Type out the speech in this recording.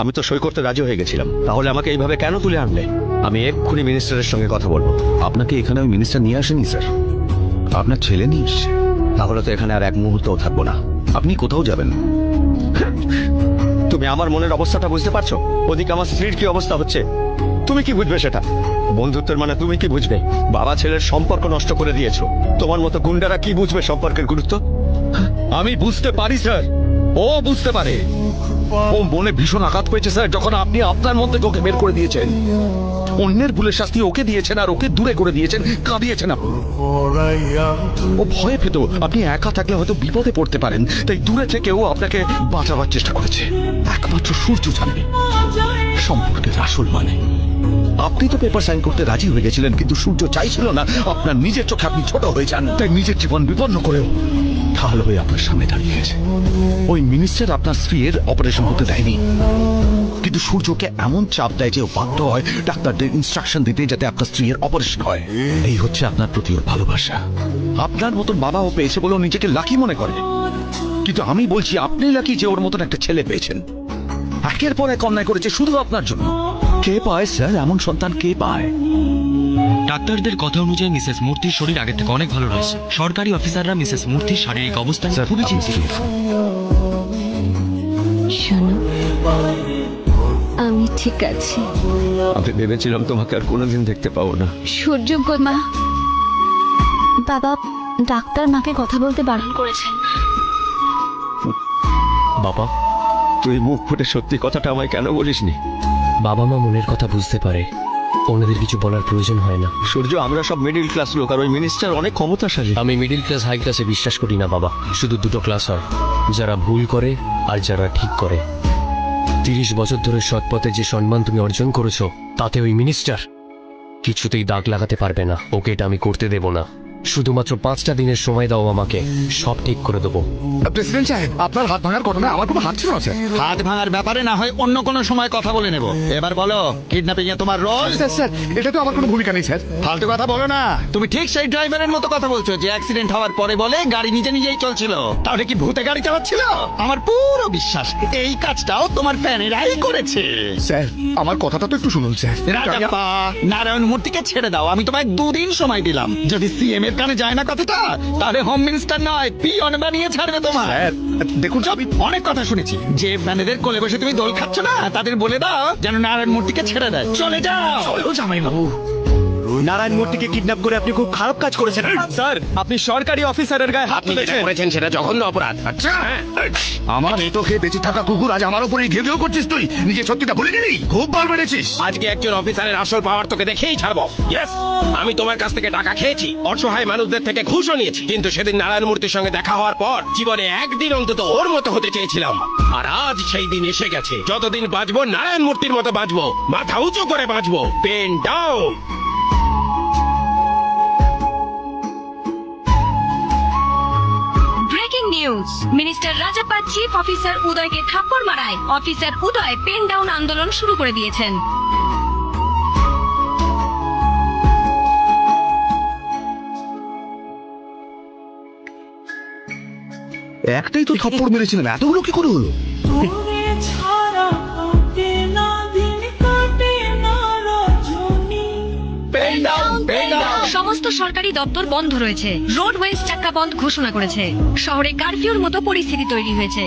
আমি তো সই করতে রাজি হয়ে গেছিলাম, তাহলে আমাকে এইভাবে কেন তুলে আনলে? আমি এক্ষুনি মিনিস্টারের সঙ্গে কথা বলবো। আপনাকে এখানে ওই মিনিস্টার নিয়ে আসেনি স্যার, আপনার ছেলে নিয়ে এসছে। তাহলে তো এখানে আর এক মুহূর্তও থাকবো না। আপনি কোথাও যাবেন না। তুমি আমার মনের অবস্থাটা বুঝতে পারছো? ওদিকে আমার স্ত্রীর কি অবস্থা হচ্ছে, তুমি কি বুঝবে সেটা? বন্ধুত্বের মানে তুমি কি বুঝবে? বাবা ছেলের সম্পর্ক নষ্ট করে দিয়েছো। তোমার মতো গুন্ডারা কি বুঝবে সম্পর্কের গুরুত্ব? আমি বুঝতে পারি স্যার, ও বুঝতে পারে। ও মনে ভীষণ আঘাত পেয়েছে স্যার, যখন আপনি আপনার মধ্যে ওকে বের করে দিয়েছেন। অন্যের ভুলের শাস্তি ওকে দিয়েছেন আর ওকে দূরে করে দিয়েছেন, কাঁদিয়েছেন আপনি। ও ভয় পেত আপনি একা থাকলে হয়তো বিপদে পড়তে পারেন, তাই দূরে থেকেও আপনাকে বাঁচাবার চেষ্টা করেছে। একমাত্র সূর্য জানবে সম্পর্কের আসল মানে। আপনি তো পেপার সাইন করতে রাজি হয়ে গেছিলেন, কিন্তু সূর্য চাইছিল না আপনার নিজের চোখে আপনি ছোট হয়ে যান, তাই নিজের জীবন বিপন্ন করেও ঢাল হয়ে আপনার সামনে দাঁড়িয়েছে। ওই মিনিস্টার আপনার স্ত্রীর অপারেশন হতে দেয়নি, কিন্তু সূর্যকে এমন চাপ দেয় যে ও বাধ্য হয় ডাক্তারদের ইনস্ট্রাকশন দিতে যাতে আপনার স্ত্রীর অপারেশন হয়। এই হচ্ছে আপনার প্রতি ওর ভালোবাসা। আপনার মতন বাবা ও পেয়েছে বলে ও নিজেকে লাকি মনে করে, কিন্তু আমি বলছি আপনি লাকি যে ওর মতন একটা ছেলে পেয়েছেন। একের পর এক অন্যায় করেছে শুধু আপনার জন্য। কে পায় স্যার এমন সন্তান, কে পায়? ডাক্তারদের কথা অনুযায়ী মিসেস মূর্তির শরীর আগের থেকে অনেক ভালো রয়েছে। সরকারি অফিসাররা মিসেস মূর্তির শারীরিক অবস্থা নিয়ে খুবই চিন্তিত। শোনো, আমি ঠিক আছি। আমি ভেবেছিলাম তোমাকে আর কোনোদিন দেখতে পাবো না। সূর্য মা, বাবা ডাক্তার মাকে কথা বলতে বারণ করেছেন। বাবা, তুই মুখ ফুটে সত্যি কথাটা আমায় কেন বলিসনি? বাবা মা মনের কথা বুঝতে পারে, অন্যদের কিছু বলার প্রয়োজন হয় না। সূর্য, আমরা সব মিডিল ক্লাস লোক, আর ওই মিনিস্টার অনেক ক্ষমতাশালী। আমি মিডিল ক্লাস হাই ক্লাসে বিশ্বাস করি না বাবা। শুধু দুটো ক্লাস হয়, যারা ভুল করে আর যারা ঠিক করে। 30 বছর ধরে সৎ পথে যে সম্মান তুমি অর্জন করেছো, তাতে ওই মিনিস্টার কিছুতেই দাগ লাগাতে পারবে না। ওকে এটা আমি করতে দেব না। শুধুমাত্র 5টা দিনের সময় দাও আমাকে, সব ঠিক করে দেবো। প্রেসিডেন্ট সাহেব, আপনার হাত ভাঙার ঘটনা আমার কোনো হাত ছিল না স্যার। হাত ভাঙার ব্যাপারে না হয় অন্য কোনো সময় কথা বলে নেব। এবার বলো, কিডন্যাপিং এ তোমার রোল? স্যার এটা তো আমার কোনো ভূমিকা নেই স্যার। ফালতু কথা বলো না। তুমি ঠিক সেই ড্রাইভারের মতো কথা বলছো যে অ্যাক্সিডেন্ট হওয়ার পরে বলে গাড়ি নিজে নিজেই চলছিল। তাহলে কি ভূতে গাড়ি চালাচ্ছিল? আমার পুরো বিশ্বাস এই কাজটাও তোমার প্যানেরাই করেছে। স্যার আমার কথাটা তো একটু শুনুন স্যার। রাজাপ্পা, নারায়ণ মূর্তিকে ছেড়ে দাও। আমি তোমায় 2 দিন সময় দিলাম। যদি সিএম এর কানে যায় না কথাটা, তাহলে হোম মিনিস্টার নয় পিয়ন বানিয়ে ছাড়বে তোমার। স্যার দেখুন, আমি অনেক কথা শুনেছি যে প্যানেদের কোলে বসে তুমি দোল খাচ্ছ না, তাদের বলে দাও যেন নারায়ণ মূর্তিকে ছেড়ে দেয়। চলে যাও। জামাই বাবু, নারায়ণ মূর্তিকে কিডন্যাপ করে আপনি খুব খারাপ কাজ করেছেন স্যার। আপনি সরকারি অফিসারের গায়ে হাত তুলেছেন। সেটা জঘন্য অপরাধ। আচ্ছা, আমার এটো খেয়ে বেঁচে থাকা কুকুর আজ আমার উপরে ঘেউ ঘেউ করছিস তুই? নিজের সত্যিটা ভুলে গেলি? খুব বার বেড়েছিস। আজকে একজন অফিসারের আসল পাওয়ার তোকে দেখেই ছাড়বো। ইয়েস, আমি তোমার কাছ থেকে টাকা খেয়েছি, অসহায় মানুষদের থেকে ঘুষও নিয়েছি, কিন্তু সেদিন নারায়ণ মূর্তির সঙ্গে দেখা হওয়ার পর জীবনে একদিন অন্তত ওর মতো হতে চেয়েছিলাম। আর আজ সেই দিন এসে গেছে। যতদিন বাঁচবো নারায়ণ মূর্তির মতো বাঁচবো, মাথা উঁচু করে বাঁচবো। Pen down. Breaking news, minister Rajappa chief officer উদয়কে থাপ্পড় মারায় অফিসার উদয় পেন ডাউন আন্দোলন শুরু করে দিয়েছেন। একটাই তো থাপ্পড় মেরেছিলাম, এতগুলো কি করে হলো? সমস্ত সরকারি দপ্তর বন্ধ রয়েছে। রোডওয়েজ চাক্কা বন্ধ ঘোষণা করেছে। শহরে কারফিউর মতো পরিস্থিতি তৈরি হয়েছে।